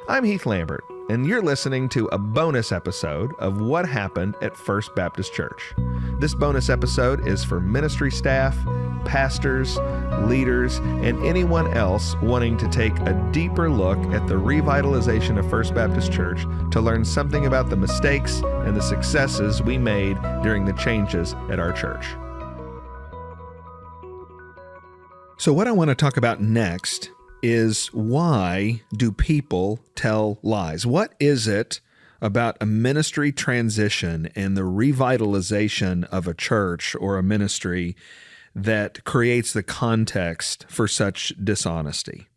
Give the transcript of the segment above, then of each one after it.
I'm Heath Lambert, and you're listening to a bonus episode of What Happened at First Baptist Church. This bonus episode is for ministry staff, pastors, leaders, and anyone else wanting to take a deeper look at the revitalization of First Baptist Church to learn something about the mistakes and the successes we made during the changes at our church. So what I want to talk about next is why do people tell lies? What is it about a ministry transition and the revitalization of a church or a ministry that creates the context for such dishonesty?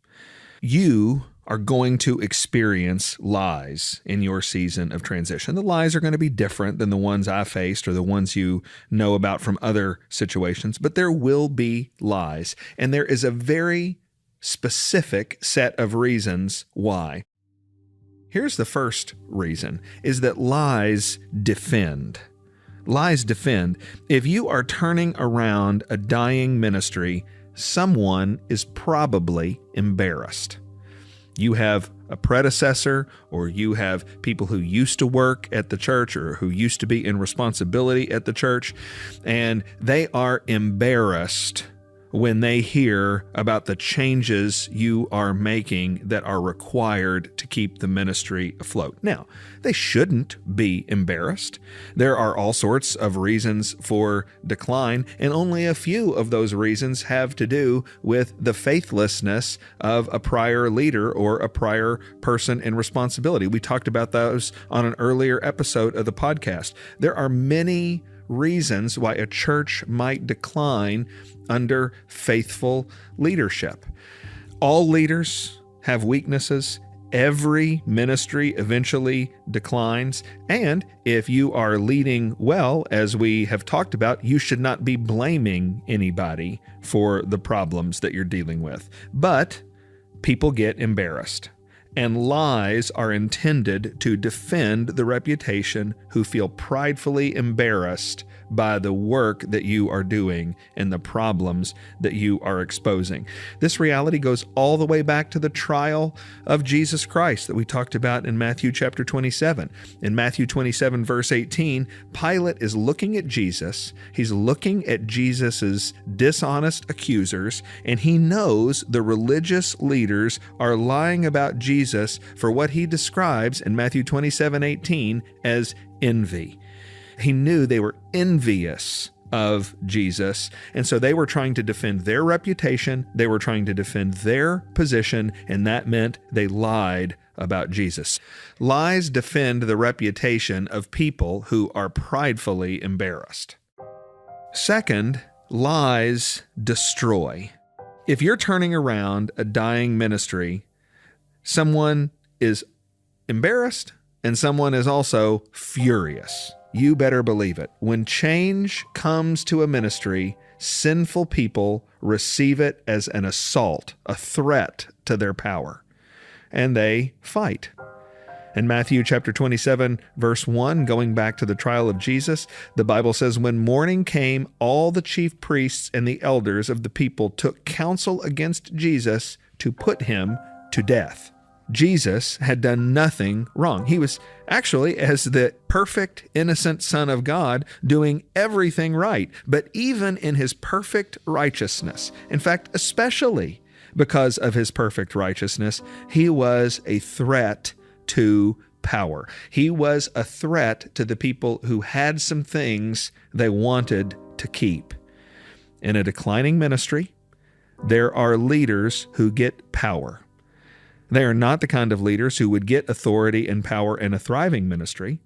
You are going to experience lies in your season of transition. The lies are going to be different than the ones I faced or the ones you know about from other situations, but there will be lies. And there is a very specific set of reasons why. Here's the first reason, is that lies defend. Lies defend. If you are turning around a dying ministry, someone is probably embarrassed. You have a predecessor, or you have people who used to work at the church or who used to be in responsibility at the church, and they are embarrassed when they hear about the changes you are making that are required to keep the ministry afloat. Now, they shouldn't be embarrassed. There are all sorts of reasons for decline, and only a few of those reasons have to do with the faithlessness of a prior leader or a prior person in responsibility. We talked about those on an earlier episode of the podcast. There are many reasons why a church might decline under faithful leadership. All leaders have weaknesses. Every ministry eventually declines. And if you are leading well, as we have talked about, you should not be blaming anybody for the problems that you're dealing with. But people get embarrassed. And lies are intended to defend the reputation who feel pridefully embarrassed by the work that you are doing and the problems that you are exposing. This reality goes all the way back to the trial of Jesus Christ that we talked about in Matthew chapter 27. In Matthew 27, verse 18, Pilate is looking at Jesus. He's looking at Jesus's dishonest accusers, and he knows the religious leaders are lying about Jesus for what he describes in Matthew 27:18 as envy. He knew they were envious of Jesus, and so they were trying to defend their reputation, they were trying to defend their position, and that meant they lied about Jesus. Lies defend the reputation of people who are pridefully embarrassed. Second, lies destroy. If you're turning around a dying ministry, someone is embarrassed and someone is also furious. You better believe it. When change comes to a ministry, sinful people receive it as an assault, a threat to their power, and they fight. In Matthew chapter 27, verse 1, going back to the trial of Jesus, the Bible says, "When morning came, all the chief priests and the elders of the people took counsel against Jesus to put him to death." Jesus had done nothing wrong. He was actually, as the perfect, innocent Son of God, doing everything right. But even in his perfect righteousness, in fact, especially because of his perfect righteousness, he was a threat to power. He was a threat to the people who had some things they wanted to keep. In a declining ministry, there are leaders who get power. They are not the kind of leaders who would get authority and power in a thriving ministry.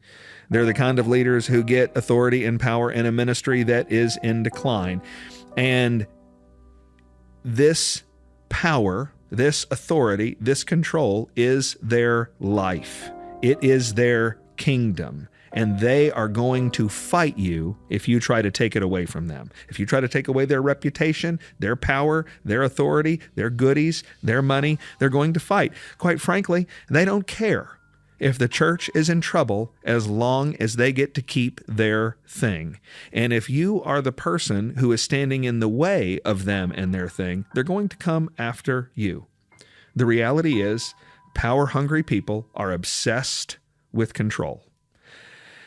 They're the kind of leaders who get authority and power in a ministry that is in decline. And this power, this authority, this control is their life. It is their kingdom. And they are going to fight you if you try to take it away from them. If you try to take away their reputation, their power, their authority, their goodies, their money, they're going to fight. Quite frankly, they don't care if the church is in trouble as long as they get to keep their thing. And if you are the person who is standing in the way of them and their thing, they're going to come after you. The reality is, Power-hungry people are obsessed with control.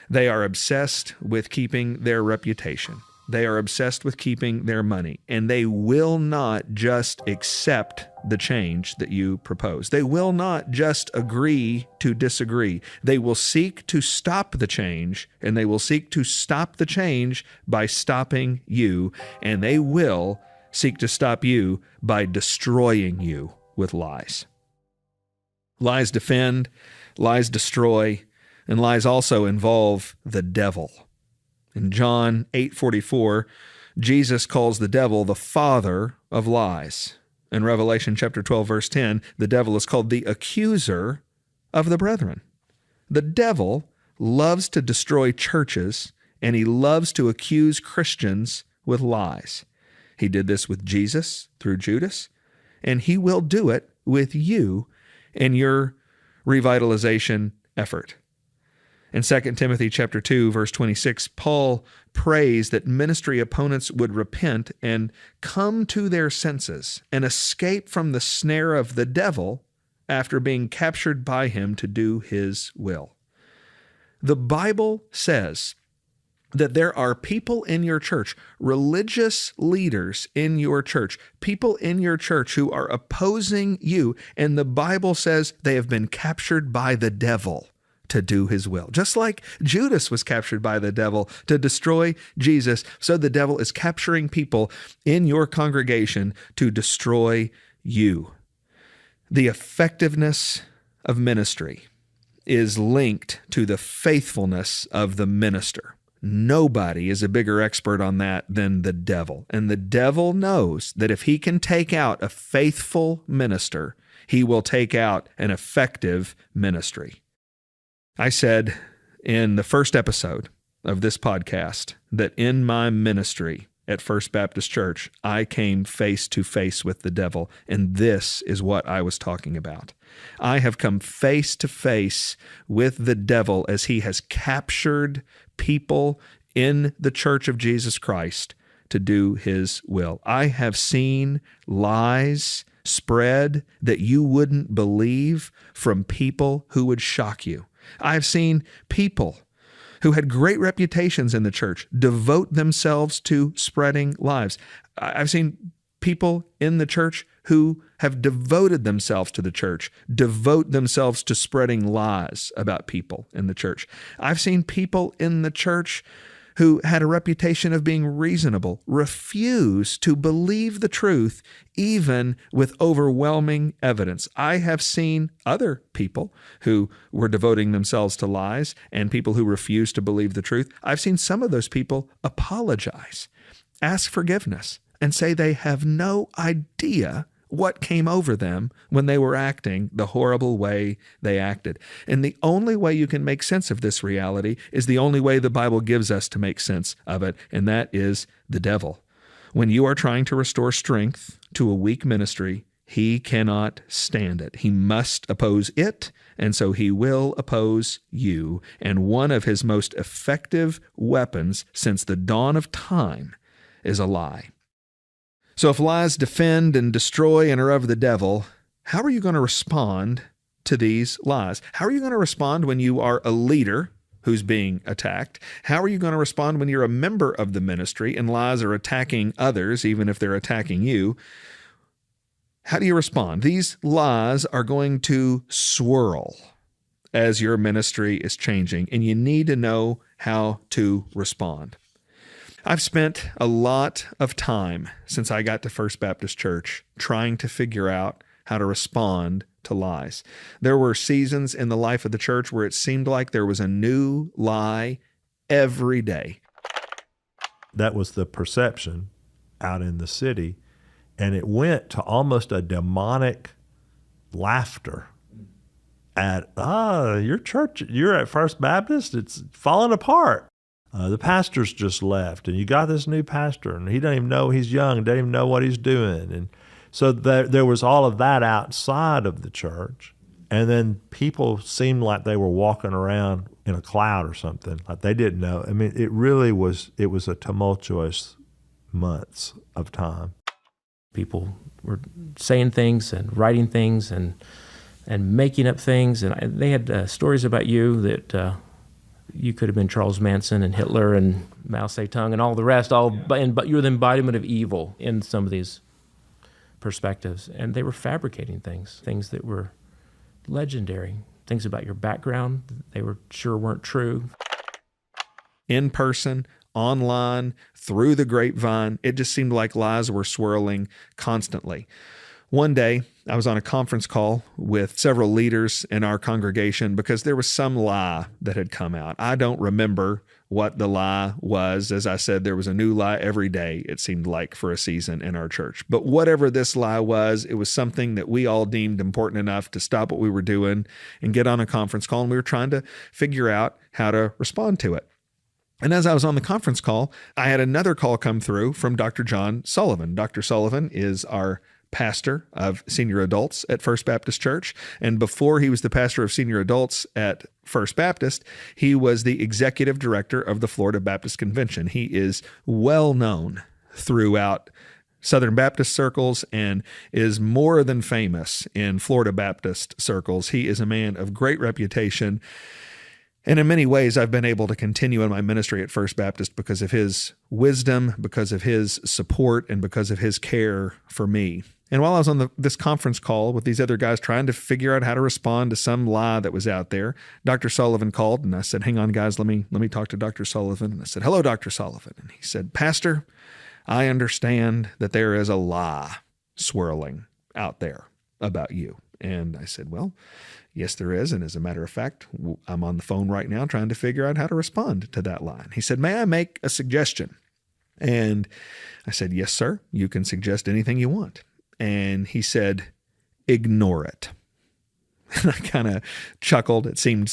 They are obsessed with keeping their reputation. They are obsessed with keeping their money, and they will not just accept the change that you propose. They will not just agree to disagree. They will seek to stop the change, and they will seek to stop the change by stopping you, and they will seek to stop you by destroying you with lies. Lies defend, lies destroy, and lies also involve the devil. In John 8:44, Jesus calls the devil the father of lies. In Revelation chapter 12, verse 10, the devil is called the accuser of the brethren. The devil loves to destroy churches, and he loves to accuse Christians with lies. He did this with Jesus through Judas, and he will do it with you in your revitalization effort. In 2 Timothy chapter 2, verse 26, Paul prays that ministry opponents would repent and come to their senses and escape from the snare of the devil after being captured by him to do his will. The Bible says that there are people in your church, religious leaders in your church, people in your church who are opposing you, and the Bible says they have been captured by the devil to do his will. Just like Judas was captured by the devil to destroy Jesus, so the devil is capturing people in your congregation to destroy you. The effectiveness of ministry is linked to the faithfulness of the minister. Nobody is a bigger expert on that than the devil. And the devil knows that if he can take out a faithful minister, he will take out an effective ministry. I said in the first episode of this podcast that in my ministry at First Baptist Church, I came face to face with the devil, and this is what I was talking about. I have come face to face with the devil as he has captured people in the Church of Jesus Christ to do his will. I have seen lies spread that you wouldn't believe from people who would shock you. I've seen people who had great reputations in the church devote themselves to spreading lies. I've seen people in the church who have devoted themselves to the church, devote themselves to spreading lies about people in the church. I've seen people in the church who had a reputation of being reasonable refuse to believe the truth even with overwhelming evidence. I have seen other people who were devoting themselves to lies and people who refused to believe the truth. I've seen some of those people apologize, ask forgiveness, and say they have no idea what came over them when they were acting the horrible way they acted. And the only way you can make sense of this reality is the only way the Bible gives us to make sense of it, and that is the devil. When you are trying to restore strength to a weak ministry, he cannot stand it. He must oppose it, and so he will oppose you. And one of his most effective weapons since the dawn of time is a lie. So if lies defend and destroy and are of the devil, how are you going to respond to these lies? How are you going to respond when you are a leader who's being attacked? How are you going to respond when you're a member of the ministry and lies are attacking others, even if they're attacking you? How do you respond? These lies are going to swirl as your ministry is changing, and you need to know how to respond. I've spent a lot of time since I got to First Baptist Church trying to figure out how to respond to lies. There were seasons in the life of the church where it seemed like there was a new lie every day. That was the perception out in the city, and it went to almost a demonic laughter at, your church, you're at First Baptist, it's falling apart. The pastor's just left, and you got this new pastor, and he doesn't even know he's young, doesn't even know what he's doing. And so there was all of that outside of the church. And then people seemed like they were walking around in a cloud or something, like they didn't know. I mean, it was a tumultuous months of time. People were saying things and writing things and and making up things. And they had stories about you that you could have been Charles Manson and Hitler and Mao Zedong and all the rest, but you were the embodiment of evil in some of these perspectives. And they were fabricating things that were legendary, things about your background they were sure weren't true. In person, online, through the grapevine, it just seemed like lies were swirling constantly. One day, I was on a conference call with several leaders in our congregation because there was some lie that had come out. I don't remember what the lie was. As I said, there was a new lie every day, it seemed like, for a season in our church. But whatever this lie was, it was something that we all deemed important enough to stop what we were doing and get on a conference call, and we were trying to figure out how to respond to it. And as I was on the conference call, I had another call come through from Dr. John Sullivan. Dr. Sullivan is our pastor of senior adults at First Baptist Church. And before he was the pastor of senior adults at First Baptist, he was the executive director of the Florida Baptist Convention. He is well known throughout Southern Baptist circles and is more than famous in Florida Baptist circles. He is a man of great reputation. And in many ways, I've been able to continue in my ministry at First Baptist because of his wisdom, because of his support, and because of his care for me. And while I was on this conference call with these other guys trying to figure out how to respond to some lie that was out there, Dr. Sullivan called, and I said, "Hang on, guys, let me talk to Dr. Sullivan." And I said, "Hello, Dr. Sullivan." And he said, "Pastor, I understand that there is a lie swirling out there about you." And I said, "Well, yes, there is. And as a matter of fact, I'm on the phone right now trying to figure out how to respond to that lie." He said, "May I make a suggestion?" And I said, "Yes, sir. You can suggest anything you want." And he said, "Ignore it." And I kind of chuckled. It seemed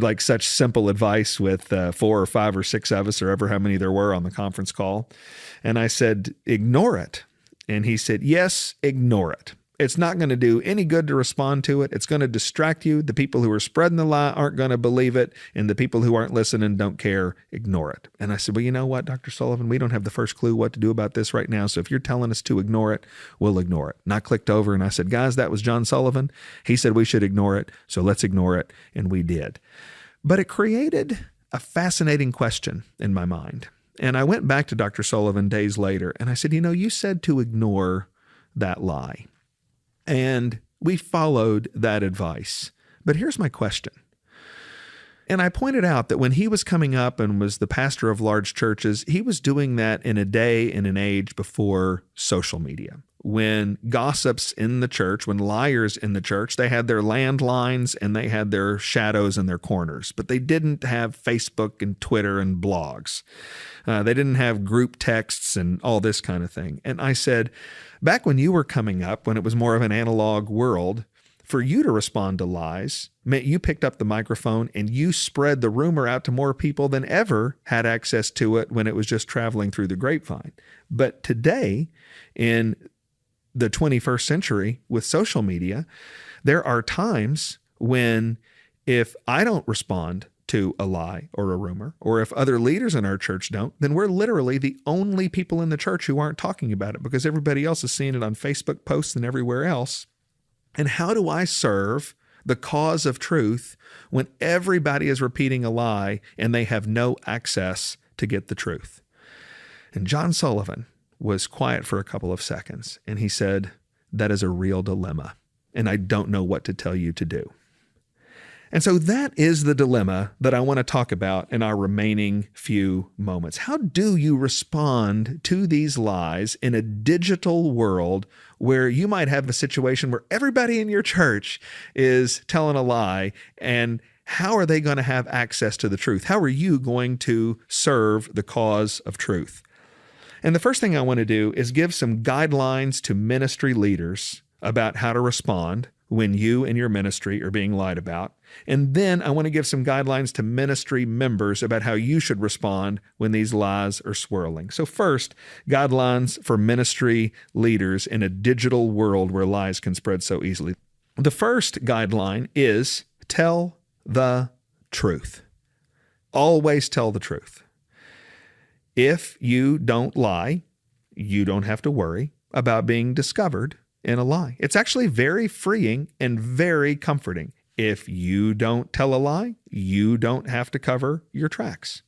like such simple advice with 4 or 5 or 6 of us, or ever how many there were on the conference call. And I said, "Ignore it." And he said, "Yes, ignore it. It's not going to do any good to respond to it. It's going to distract you. The people who are spreading the lie aren't going to believe it. And the people who aren't listening don't care. Ignore it." And I said, "Well, you know what, Dr. Sullivan, we don't have the first clue what to do about this right now. So if you're telling us to ignore it, we'll ignore it." And I clicked over and I said, "Guys, that was John Sullivan. He said we should ignore it. So let's ignore it." And we did. But it created a fascinating question in my mind. And I went back to Dr. Sullivan days later and I said, "You said to ignore that lie." And we followed that advice. But here's my question. And I pointed out that when he was coming up and was the pastor of large churches, he was doing that in a day and an age before social media. When gossips in the church, when liars in the church, they had their landlines and they had their shadows in their corners, but they didn't have Facebook and Twitter and blogs. They didn't have group texts and all this kind of thing. And I said, back when you were coming up, when it was more of an analog world, for you to respond to lies meant you picked up the microphone and you spread the rumor out to more people than ever had access to it when it was just traveling through the grapevine. But today, in the 21st century with social media, there are times when if I don't respond to a lie or a rumor, or if other leaders in our church don't, then we're literally the only people in the church who aren't talking about it because everybody else is seeing it on Facebook posts and everywhere else. And how do I serve the cause of truth when everybody is repeating a lie and they have no access to get the truth? And John Sullivan was quiet for a couple of seconds, and he said, "That is a real dilemma, and I don't know what to tell you to do." And so that is the dilemma that I want to talk about in our remaining few moments. How do you respond to these lies in a digital world where you might have a situation where everybody in your church is telling a lie, and how are they going to have access to the truth? How are you going to serve the cause of truth? And the first thing I want to do is give some guidelines to ministry leaders about how to respond when you and your ministry are being lied about. And then I want to give some guidelines to ministry members about how you should respond when these lies are swirling. So first, guidelines for ministry leaders in a digital world where lies can spread so easily. The first guideline is tell the truth. Always tell the truth. If you don't lie, you don't have to worry about being discovered in a lie. It's actually very freeing and very comforting. If you don't tell a lie, you don't have to cover your tracks.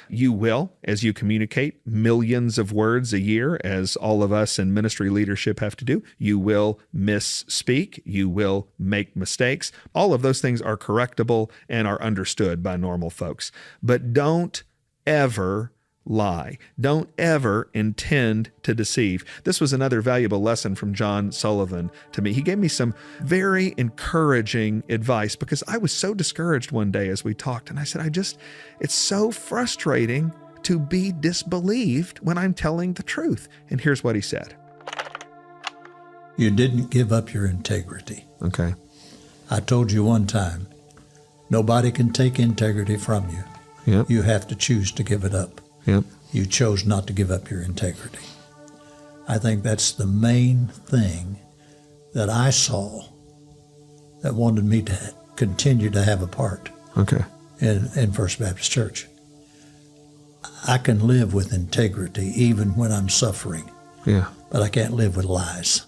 You will, as you communicate millions of words a year, as all of us in ministry leadership have to do. You will misspeak. You will make mistakes. All of those things are correctable and are understood by normal folks. But don't ever lie. Don't ever intend to deceive. This was another valuable lesson from John Sullivan to me. He gave me some very encouraging advice because I was so discouraged one day as we talked. And I said, it's so frustrating to be disbelieved when I'm telling the truth. And here's what he said. You didn't give up your integrity. Okay. I told you one time, nobody can take integrity from you. Yep. You have to choose to give it up. Yep. You chose not to give up your integrity. I think that's the main thing that I saw that wanted me to continue to have a part Okay. in First Baptist Church. I can live with integrity even when I'm suffering, Yeah. but I can't live with lies.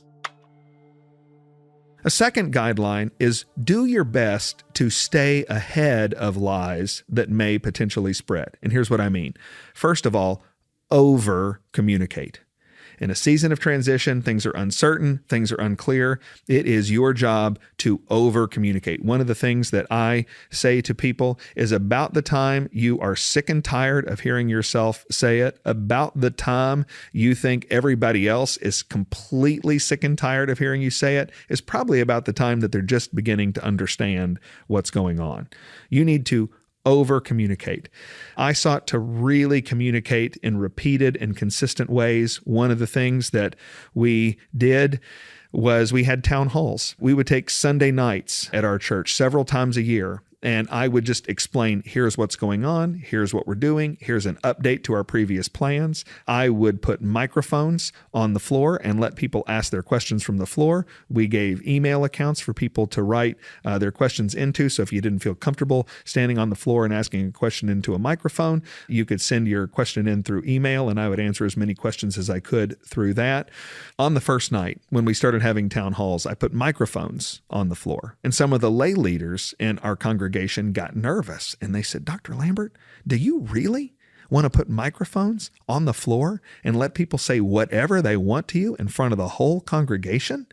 A second guideline is do your best to stay ahead of lies that may potentially spread. And here's what I mean. First of all, over-communicate. In a season of transition, things are uncertain, things are unclear. It is your job to over-communicate. One of the things that I say to people is about the time you are sick and tired of hearing yourself say it, about the time you think everybody else is completely sick and tired of hearing you say it, is probably about the time that they're just beginning to understand what's going on. You need to over-communicate. I sought to really communicate in repeated and consistent ways. One of the things that we did was we had town halls. We would take Sunday nights at our church several times a year, and I would just explain, here's what's going on, here's what we're doing, here's an update to our previous plans. I would put microphones on the floor and let people ask their questions from the floor. We gave email accounts for people to write their questions into, so if you didn't feel comfortable standing on the floor and asking a question into a microphone, you could send your question in through email, and I would answer as many questions as I could through that. On the first night, when we started having town halls, I put microphones on the floor, and some of the lay leaders in our congregation got nervous, and they said, Dr. Lambert, do you really want to put microphones on the floor and let people say whatever they want to you in front of the whole congregation?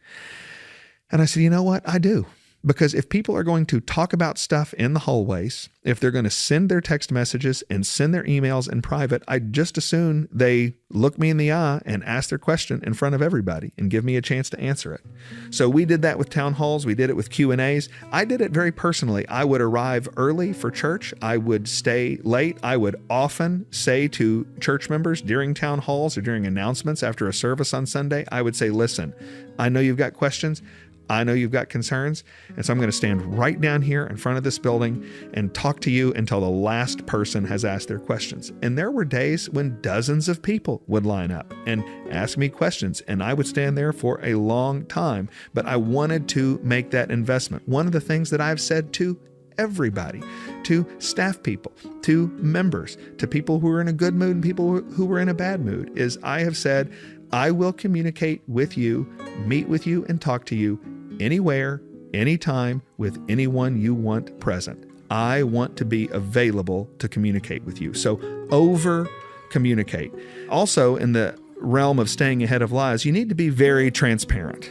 And I said, you know what? I do. Because if people are going to talk about stuff in the hallways, if they're going to send their text messages and send their emails in private, I'd just as soon they look me in the eye and ask their question in front of everybody and give me a chance to answer it. So we did that with town halls. We did it with Q&As. I did it very personally. I would arrive early for church. I would stay late. I would often say to church members during town halls or during announcements after a service on Sunday, I would say, listen, I know you've got questions. I know you've got concerns, and so I'm going to stand right down here in front of this building and talk to you until the last person has asked their questions. And there were days when dozens of people would line up and ask me questions, and I would stand there for a long time, but I wanted to make that investment. One of the things that I've said to everybody, to staff people, to members, to people who are in a good mood and people who are in a bad mood, is I have said, I will communicate with you, meet with you, and talk to you anywhere, anytime, with anyone you want present. I want to be available to communicate with you. So over-communicate. Also, in the realm of staying ahead of lies, you need to be very transparent.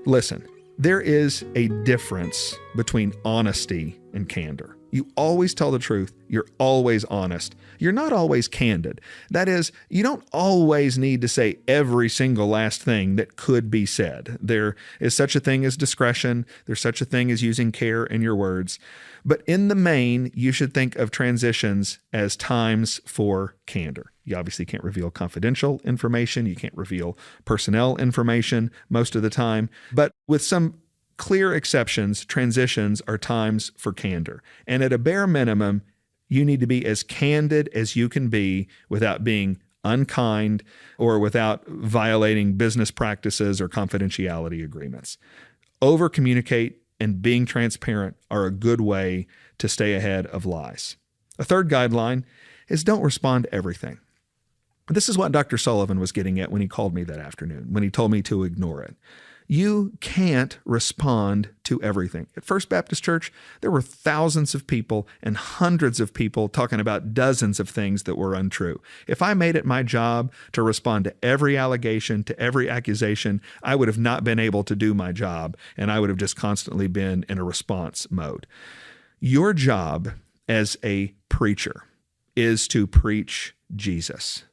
Listen, there is a difference between honesty and candor. You always tell the truth. You're always honest. You're not always candid. That is, you don't always need to say every single last thing that could be said. There is such a thing as discretion. There's such a thing as using care in your words. But in the main, you should think of transitions as times for candor. You obviously can't reveal confidential information. You can't reveal personnel information most of the time. But with some clear exceptions, transitions are times for candor. And at a bare minimum, you need to be as candid as you can be without being unkind or without violating business practices or confidentiality agreements. Over-communicate and being transparent are a good way to stay ahead of lies. A third guideline is don't respond to everything. This is what Dr. Sullivan was getting at when he called me that afternoon, when he told me to ignore it. You can't respond to everything. At First Baptist Church, there were thousands of people and hundreds of people talking about dozens of things that were untrue. If I made it my job to respond to every allegation, to every accusation, I would have not been able to do my job, and I would have just constantly been in a response mode. Your job as a preacher is to preach Jesus.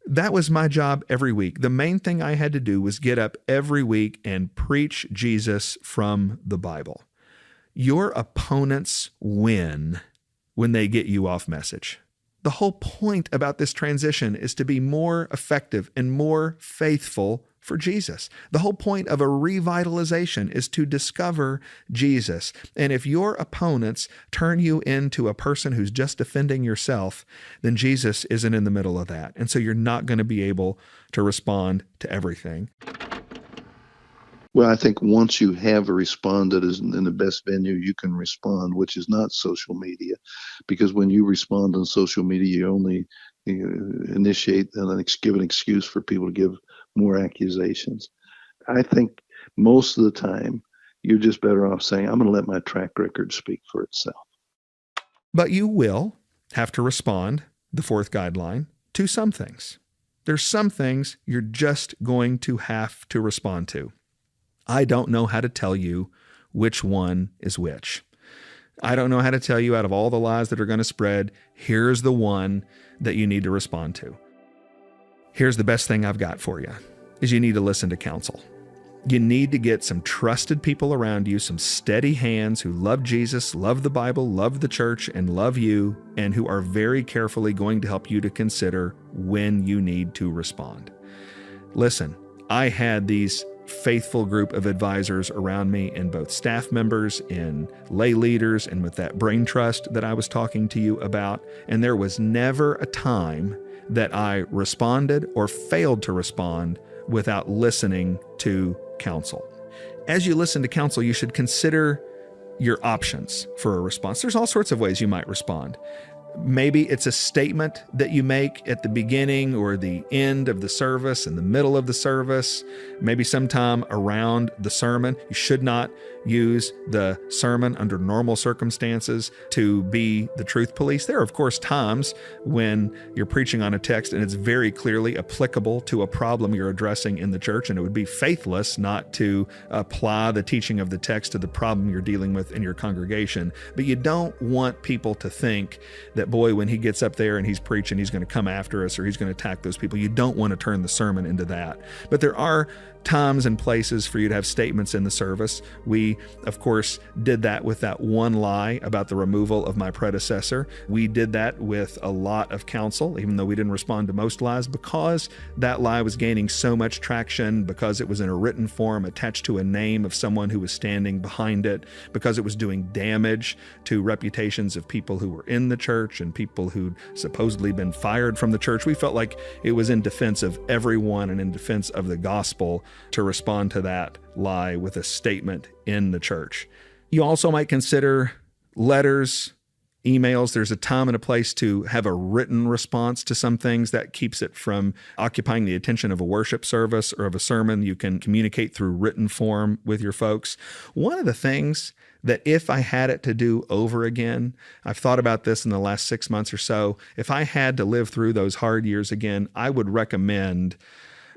That was my job every week. The main thing I had to do was get up every week and preach Jesus from the Bible. Your opponents win when they get you off message. The whole point about this transition is to be more effective and more faithful for Jesus. The whole point of a revitalization is to discover Jesus. And if your opponents turn you into a person who's just defending yourself, then Jesus isn't in the middle of that. And so you're not going to be able to respond to everything. Well, I think once you have a response that is in the best venue you can respond, which is not social media, because when you respond on social media, you only initiate and give an excuse for people to give more accusations. I think most of the time you're just better off saying, I'm going to let my track record speak for itself. But you will have to respond, the fourth guideline, to some things. There's some things you're just going to have to respond to. I don't know how to tell you which one is which. I don't know how to tell you out of all the lies that are going to spread, here's the one that you need to respond to. Here's the best thing I've got for you, is you need to listen to counsel. You need to get some trusted people around you, some steady hands who love Jesus, love the Bible, love the church, and love you, and who are very carefully going to help you to consider when you need to respond. Listen, I had these faithful group of advisors around me, in both staff members, in lay leaders, and with that brain trust that I was talking to you about. And there was never a time that I responded or failed to respond without listening to counsel. As you listen to counsel, you should consider your options for a response. There's all sorts of ways you might respond. Maybe it's a statement that you make at the beginning or the end of the service, in the middle of the service, maybe sometime around the sermon. You should not use the sermon under normal circumstances to be the truth police. There are, of course, times when you're preaching on a text and it's very clearly applicable to a problem you're addressing in the church, and it would be faithless not to apply the teaching of the text to the problem you're dealing with in your congregation. But you don't want people to think that, boy, when he gets up there and he's preaching, he's going to come after us or he's going to attack those people. You don't want to turn the sermon into that. But there are times and places for you to have statements in the service. We, of course, did that with that one lie about the removal of my predecessor. We did that with a lot of counsel, even though we didn't respond to most lies, because that lie was gaining so much traction, because it was in a written form attached to a name of someone who was standing behind it, because it was doing damage to reputations of people who were in the church and people who'd supposedly been fired from the church. We felt like it was in defense of everyone and in defense of the gospel to respond to that lie with a statement in the church. You also might consider letters, emails. There's a time and a place to have a written response to some things. That keeps it from occupying the attention of a worship service or of a sermon. You can communicate through written form with your folks. One of the things that, if I had it to do over again, I've thought about this in the last 6 months or so, if I had to live through those hard years again, I would recommend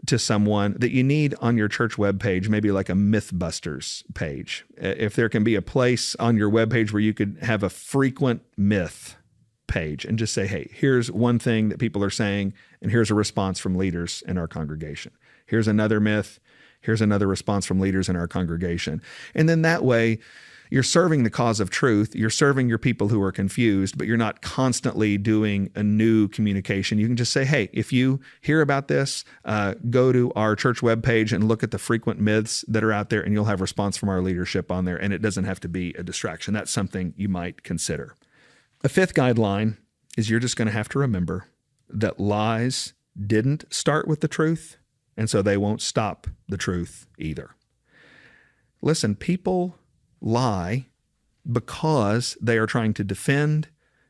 to someone that you need on your church webpage, maybe like a Mythbusters page. If there can be a place on your webpage where you could have a frequent myth page and just say, hey, here's one thing that people are saying, and here's a response from leaders in our congregation. Here's another myth. Here's another response from leaders in our congregation. And then that way, you're serving the cause of truth. You're serving your people who are confused, but you're not constantly doing a new communication. You can just say, hey, if you hear about this, go to our church webpage and look at the frequent myths that are out there, and you'll have response from our leadership on there, and it doesn't have to be a distraction. That's something you might consider. A fifth guideline is you're just going to have to remember that lies didn't start with the truth, and so they won't stop the truth either. Listen, people lie because they are trying to defend,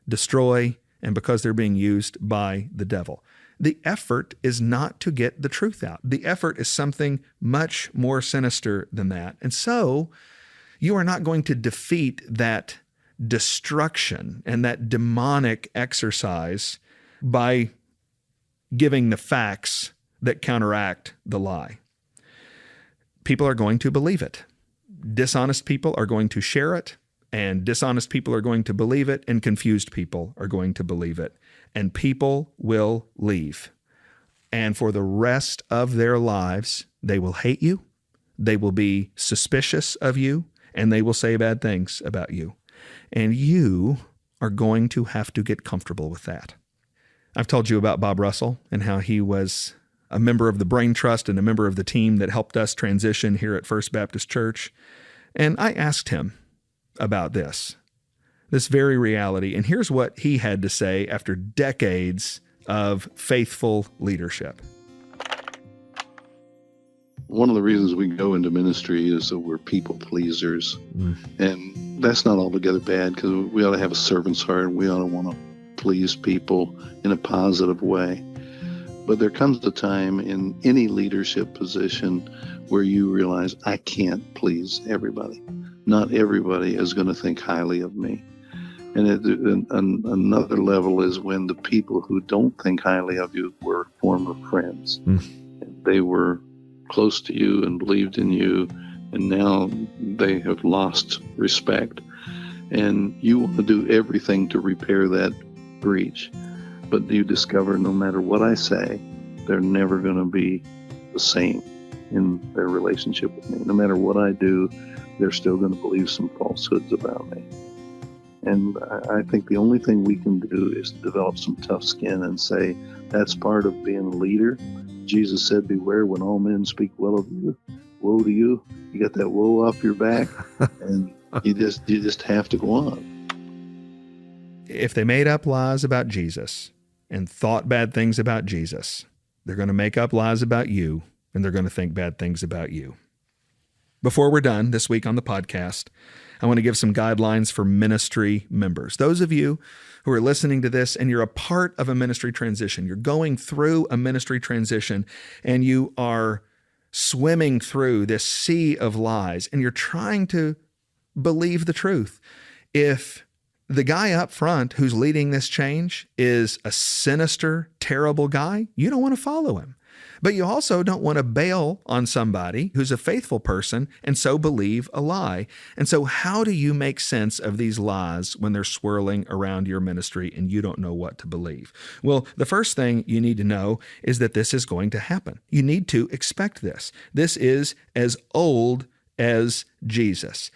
destroy, and because they're being used by the devil. the effort is not to get the truth out. The effort is something much more sinister than that. And so you are not going to defeat that destruction and that demonic exercise by giving the facts that counteract the lie. People are going to believe it. Dishonest people are going to share it, and dishonest people are going to believe it, and confused people are going to believe it. And people will leave. And for the rest of their lives, they will hate you, they will be suspicious of you, and they will say bad things about you. And you are going to have to get comfortable with that. I've told you about Bob Russell and how he was a member of the Brain Trust and a member of the team that helped us transition here at First Baptist Church. And I asked him about this very reality. And here's what he had to say after decades of faithful leadership. One of the reasons we go into ministry is that we're people pleasers. And that's not altogether bad, because we ought to have a servant's heart. We ought to want to please people in a positive way. But there comes a time in any leadership position where you realize I can't please everybody. Not everybody is going to think highly of me. And another level is when the people who don't think highly of you were former friends. They were close to you and believed in you, and now they have lost respect. And you want to do everything to repair that breach. But you discover no matter what I say, they're never going to be the same in their relationship with me. No matter what I do, they're still going to believe some falsehoods about me. And I think the only thing we can do is develop some tough skin and say, that's part of being a leader. Jesus said, beware when all men speak well of you. Woe to you. You got that woe off your back, and you just have to go on. If they made up lies about Jesus and thought bad things about Jesus, they're going to make up lies about you, and they're going to think bad things about you. Before we're done this week on the podcast, I want to give some guidelines for ministry members. Those of you who are listening to this and you're a part of a ministry transition, you're going through a ministry transition, and you are swimming through this sea of lies, and you're trying to believe the truth. If the guy up front who's leading this change is a sinister, terrible guy, you don't want to follow him. But you also don't want to bail on somebody who's a faithful person and so believe a lie. And so how do you make sense of these lies when they're swirling around your ministry and you don't know what to believe? Well, the first thing you need to know is that this is going to happen. You need to expect this. This is as old as Jesus.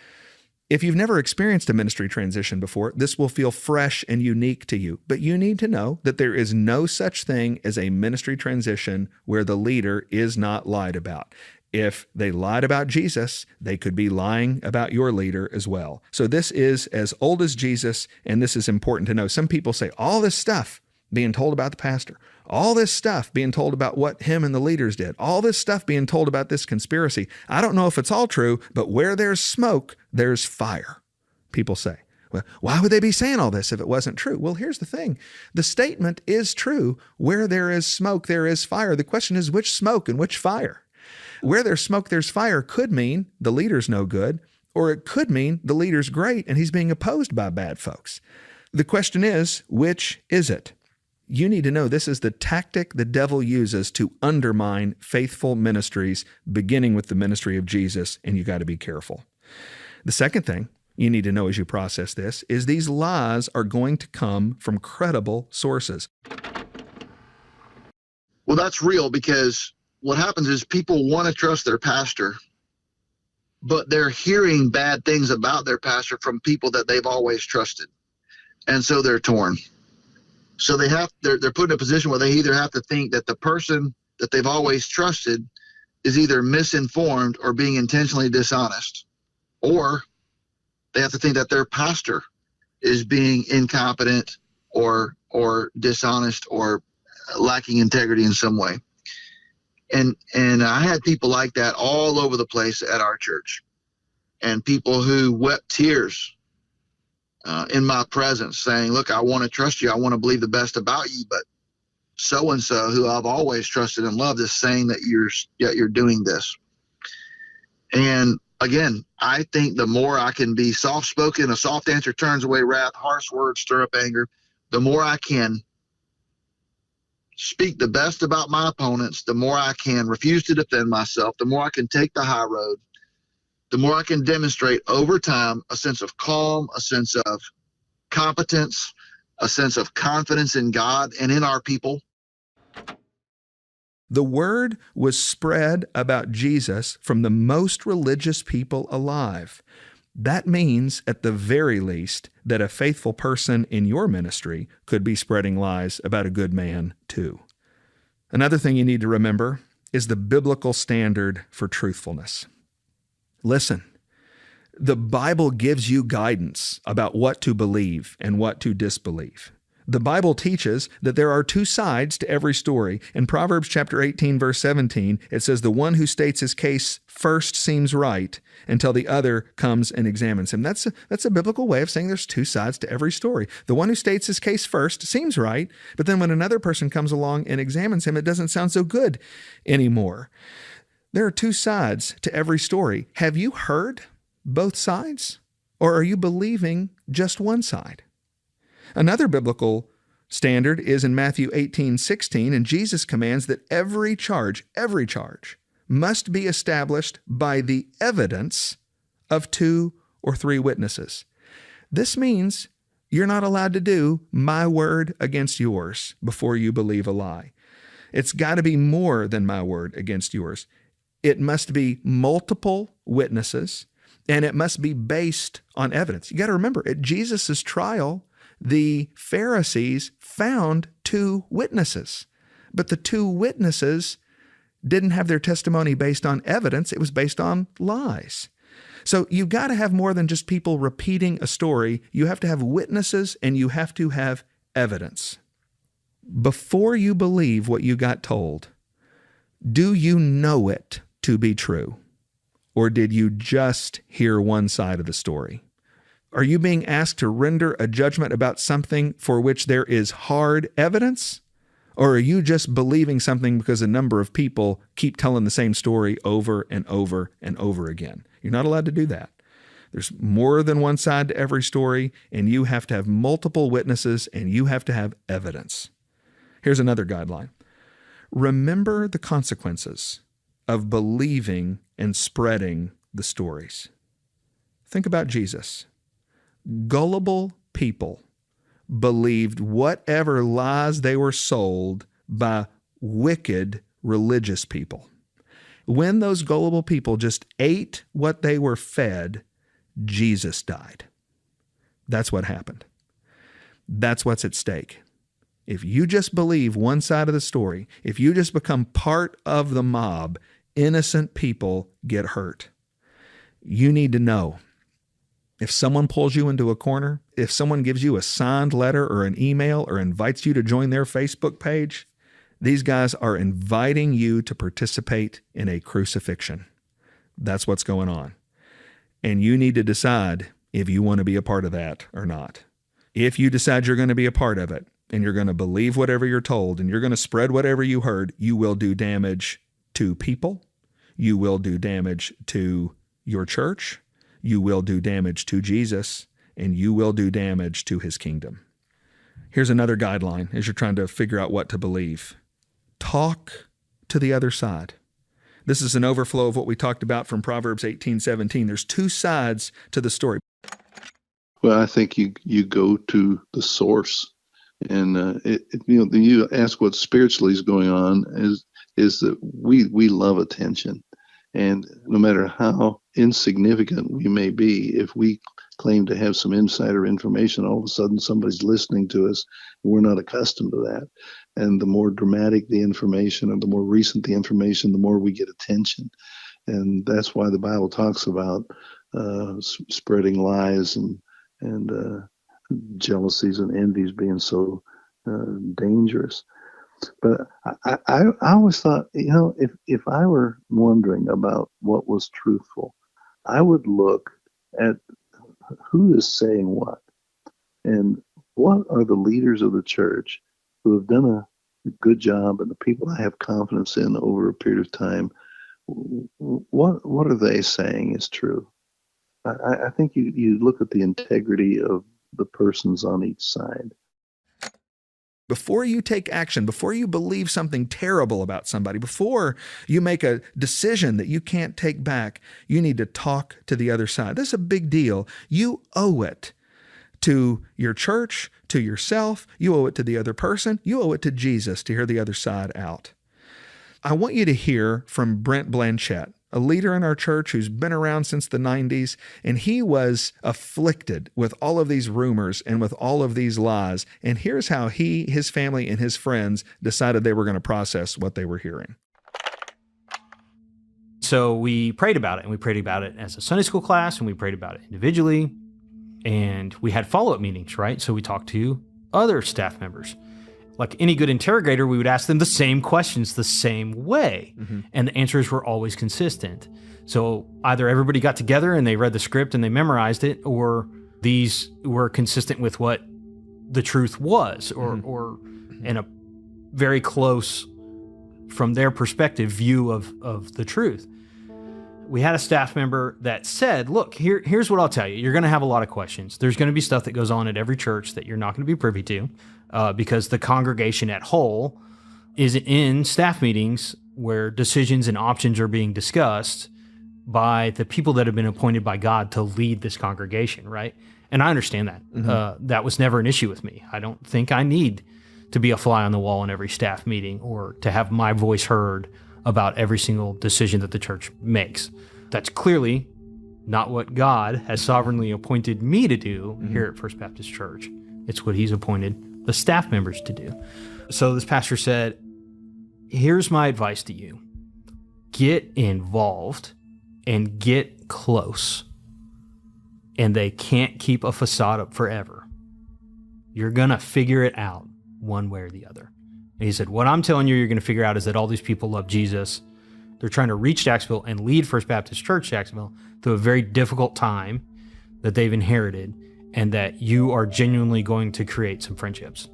If you've never experienced a ministry transition before, this will feel fresh and unique to you. But you need to know that there is no such thing as a ministry transition where the leader is not lied about. If they lied about Jesus, they could be lying about your leader as well. So this is as old as Jesus, and this is important to know. Some people say all this stuff being told about the pastor, all this stuff being told about what him and the leaders did, all this stuff being told about this conspiracy. I don't know if it's all true, but where there's smoke, there's fire, people say. Well, why would they be saying all this if it wasn't true? Well, here's the thing. The statement is true. Where there is smoke, there is fire. The question is which smoke and which fire? Where there's smoke, there's fire could mean the leader's no good, or it could mean the leader's great and he's being opposed by bad folks. The question is, which is it? You need to know this is the tactic the devil uses to undermine faithful ministries, beginning with the ministry of Jesus, and you got to be careful. The second thing you need to know as you process this is these lies are going to come from credible sources. Well, that's real, because what happens is people want to trust their pastor, but they're hearing bad things about their pastor from people that they've always trusted. And so they're torn. So they're put in a position where they either have to think that the person that they've always trusted is either misinformed or being intentionally dishonest, or they have to think that their pastor is being incompetent or dishonest or lacking integrity in some way. And I had people like that all over the place at our church, and people who wept tears in my presence saying, look, I want to trust you. I want to believe the best about you, but so and so who I've always trusted and loved is saying that you're doing this. And again, I think the more I can be soft spoken, a soft answer turns away wrath, harsh words stir up anger. The more I can speak the best about my opponents, the more I can refuse to defend myself, the more I can take the high road, the more I can demonstrate over time a sense of calm, a sense of competence, a sense of confidence in God and in our people. The word was spread about Jesus from the most religious people alive. That means, at the very least, that a faithful person in your ministry could be spreading lies about a good man, too. Another thing you need to remember is the biblical standard for truthfulness. Listen, the Bible gives you guidance about what to believe and what to disbelieve. The Bible teaches that there are two sides to every story. In Proverbs chapter 18, verse 17, it says, "The one who states his case first seems right until the other comes and examines him." That's a biblical way of saying there's two sides to every story. The one who states his case first seems right, but then when another person comes along and examines him, it doesn't sound so good anymore. There are two sides to every story. Have you heard both sides, or are you believing just one side? Another biblical standard is in Matthew 18:16, and Jesus commands that every charge must be established by the evidence of 2 or 3 witnesses. This means you're not allowed to do my word against yours before you believe a lie. It's got to be more than my word against yours. It must be multiple witnesses, and it must be based on evidence. You got to remember, at Jesus' trial, the Pharisees found 2 witnesses, but the 2 witnesses didn't have their testimony based on evidence. It was based on lies. So you've got to have more than just people repeating a story. You have to have witnesses and you have to have evidence. Before you believe what you got told, do you know it to be true? Or did you just hear one side of the story? Are you being asked to render a judgment about something for which there is hard evidence? Or are you just believing something because a number of people keep telling the same story over and over and over again? You're not allowed to do that. There's more than one side to every story, and you have to have multiple witnesses, and you have to have evidence. Here's another guideline. Remember the consequences of believing and spreading the stories. Think about Jesus. Gullible people believed whatever lies they were sold by wicked religious people. When those gullible people just ate what they were fed, Jesus died. That's what happened. That's what's at stake. If you just believe one side of the story, if you just become part of the mob, innocent people get hurt. You need to know. If someone pulls you into a corner, if someone gives you a signed letter or an email or invites you to join their Facebook page, these guys are inviting you to participate in a crucifixion. That's what's going on. And you need to decide if you want to be a part of that or not. If you decide you're going to be a part of it and you're going to believe whatever you're told and you're going to spread whatever you heard, you will do damage to people. You will do damage to your church. You will do damage to Jesus, and you will do damage to his kingdom. Here's another guideline as you're trying to figure out what to believe. Talk to the other side. This is an overflow of what we talked about from Proverbs 18:17. There's 2 sides to the story. Well, I think you go to the source, and you ask what spiritually is going on. Is that we love attention. And no matter how insignificant we may be, if we claim to have some insider information, all of a sudden somebody's listening to us, and we're not accustomed to that. And the more dramatic the information or the more recent the information, the more we get attention. And that's why the Bible talks about spreading lies and jealousies and envies being so dangerous. But I always thought, if I were wondering about what was truthful, I would look at who is saying what, and what are the leaders of the church who have done good job and the people I have confidence in over a period of time, what are they saying is true? I think you look at the integrity of the persons on each side. Before you take action, before you believe something terrible about somebody, before you make a decision that you can't take back, you need to talk to the other side. This is a big deal. You owe it to your church, to yourself. You owe it to the other person. You owe it to Jesus to hear the other side out. I want you to hear from Brent Blanchett, a leader in our church who's been around since the 90s, and he was afflicted with all of these rumors and with all of these lies. And here's how he, his family, and his friends decided they were going to process what they were hearing. So we prayed about it, and we prayed about it as a Sunday school class, and we prayed about it individually, and we had follow-up meetings, right? So we talked to other staff members. Like any good interrogator, we would ask them the same questions the same way, and the answers were always consistent. So either everybody got together and they read the script and they memorized it, or these were consistent with what the truth was, or in a very close, from their perspective, view of the truth. We had a staff member that said, look, here's what I'll tell you. You're going to have a lot of questions. There's going to be stuff that goes on at every church that you're not going to be privy to. Because the congregation at whole is in staff meetings where decisions and options are being discussed by the people that have been appointed by God to lead this congregation, right? And I understand that. That was never an issue with me. I don't think I need to be a fly on the wall in every staff meeting or to have my voice heard about every single decision that the church makes. That's clearly not what God has sovereignly appointed me to do here at First Baptist Church. It's what he's appointed the staff members to do. So this pastor said, here's my advice to you. Get involved and get close. And they can't keep a facade up forever. You're going to figure it out one way or the other. And he said, what I'm telling you, you're going to figure out is that all these people love Jesus. They're trying to reach Jacksonville and lead First Baptist Church Jacksonville through a very difficult time that they've inherited, and that you are genuinely going to create some friendships.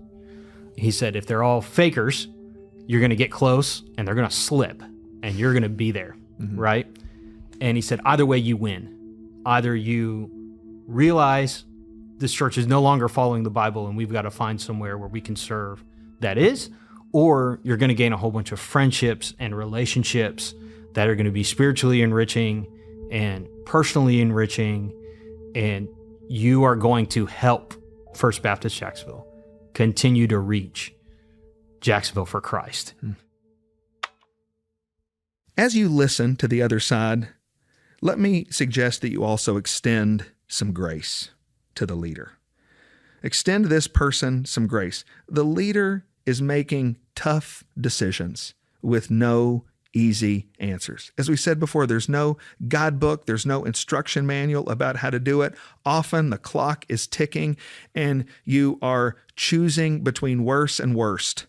He said, if they're all fakers, you're going to get close and they're going to slip and you're going to be there, right? And he said, either way you win. Either you realize this church is no longer following the Bible and we've got to find somewhere where we can serve that is, or you're going to gain a whole bunch of friendships and relationships that are going to be spiritually enriching and personally enriching, and you are going to help First Baptist Jacksonville continue to reach Jacksonville for Christ. As you listen to the other side, let me suggest that you also extend some grace to the leader. Extend this person some grace. The leader is making tough decisions with no easy answers. As we said before, there's no guidebook, there's no instruction manual about how to do it. Often the clock is ticking and you are choosing between worse and worst.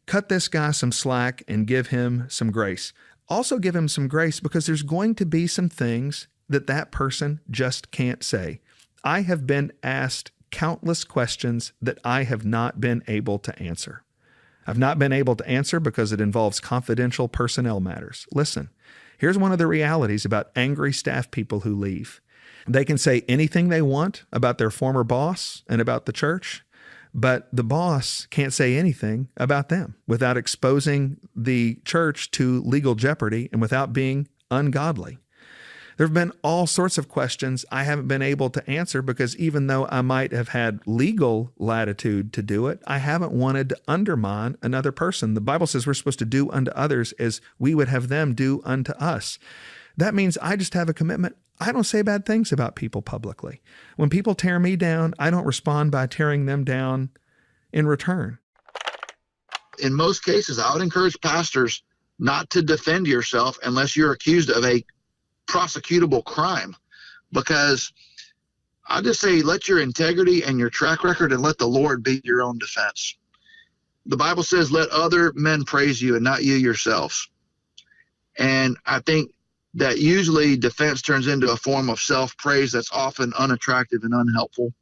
Cut this guy some slack and give him some grace. Also give him some grace because there's going to be some things that person just can't say. I have been asked countless questions that I have not been able to answer. I've not been able to answer because it involves confidential personnel matters. Listen, here's one of the realities about angry staff people who leave. They can say anything they want about their former boss and about the church, but the boss can't say anything about them without exposing the church to legal jeopardy and without being ungodly. There have been all sorts of questions I haven't been able to answer because even though I might have had legal latitude to do it, I haven't wanted to undermine another person. The Bible says we're supposed to do unto others as we would have them do unto us. That means I just have a commitment. I don't say bad things about people publicly. When people tear me down, I don't respond by tearing them down in return. In most cases, I would encourage pastors not to defend yourself unless you're accused of a prosecutable crime, because I just say let your integrity and your track record and let the Lord be your own defense. The Bible says let other men praise you and not you yourselves. And I think that usually defense turns into a form of self-praise that's often unattractive and unhelpful.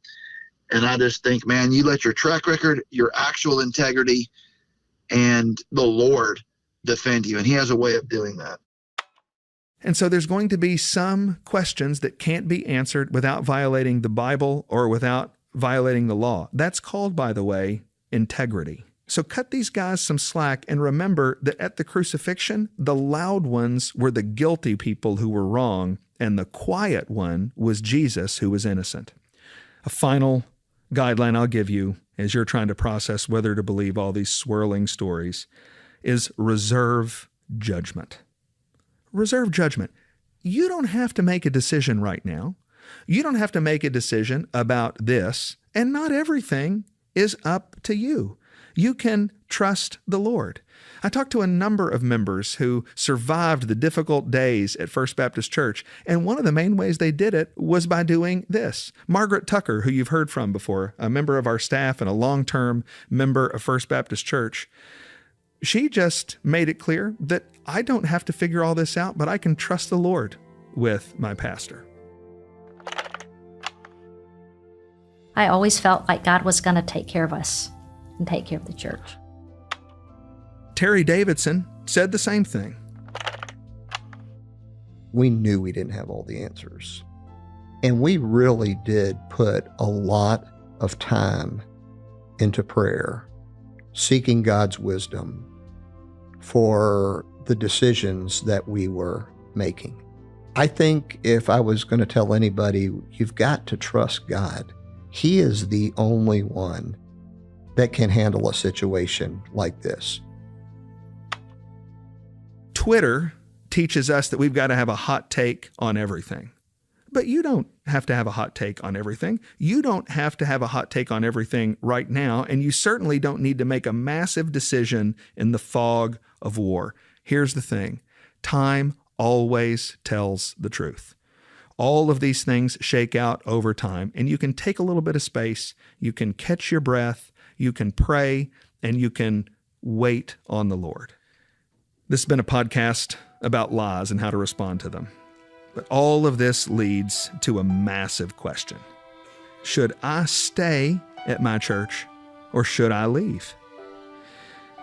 And I just think, man, you let your track record, your actual integrity, and the Lord defend you. And he has a way of doing that. And so there's going to be some questions that can't be answered without violating the Bible or without violating the law. That's called, by the way, integrity. So cut these guys some slack and remember that at the crucifixion, the loud ones were the guilty people who were wrong, and the quiet one was Jesus who was innocent. A final guideline I'll give you as you're trying to process whether to believe all these swirling stories is reserve judgment. Reserve judgment. You don't have to make a decision right now. You don't have to make a decision about this, and not everything is up to you. You can trust the Lord. I talked to a number of members who survived the difficult days at First Baptist Church, and one of the main ways they did it was by doing this. Margaret Tucker, who you've heard from before, a member of our staff and a long-term member of First Baptist Church, she just made it clear that I don't have to figure all this out, but I can trust the Lord with my pastor. I always felt like God was going to take care of us and take care of the church. Terry Davidson said the same thing. We knew we didn't have all the answers. And we really did put a lot of time into prayer, seeking God's wisdom for the decisions that we were making. I think if I was going to tell anybody, you've got to trust God. He is the only one that can handle a situation like this. Twitter teaches us that we've got to have a hot take on everything. But you don't have to have a hot take on everything. You don't have to have a hot take on everything right now, and you certainly don't need to make a massive decision in the fog of war. Here's the thing. Time always tells the truth. All of these things shake out over time, and you can take a little bit of space, you can catch your breath, you can pray, and you can wait on the Lord. This has been a podcast about lies and how to respond to them. But all of this leads to a massive question. Should I stay at my church or should I leave?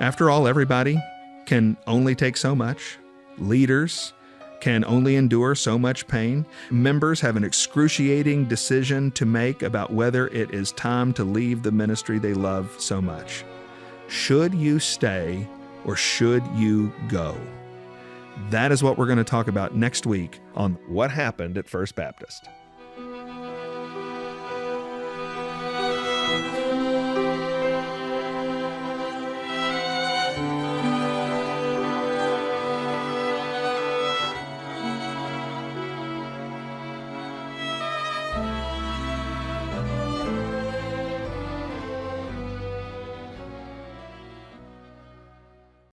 After all, everybody can only take so much. Leaders can only endure so much pain. Members have an excruciating decision to make about whether it is time to leave the ministry they love so much. Should you stay or should you go? That is what we're going to talk about next week on What Happened at First Baptist.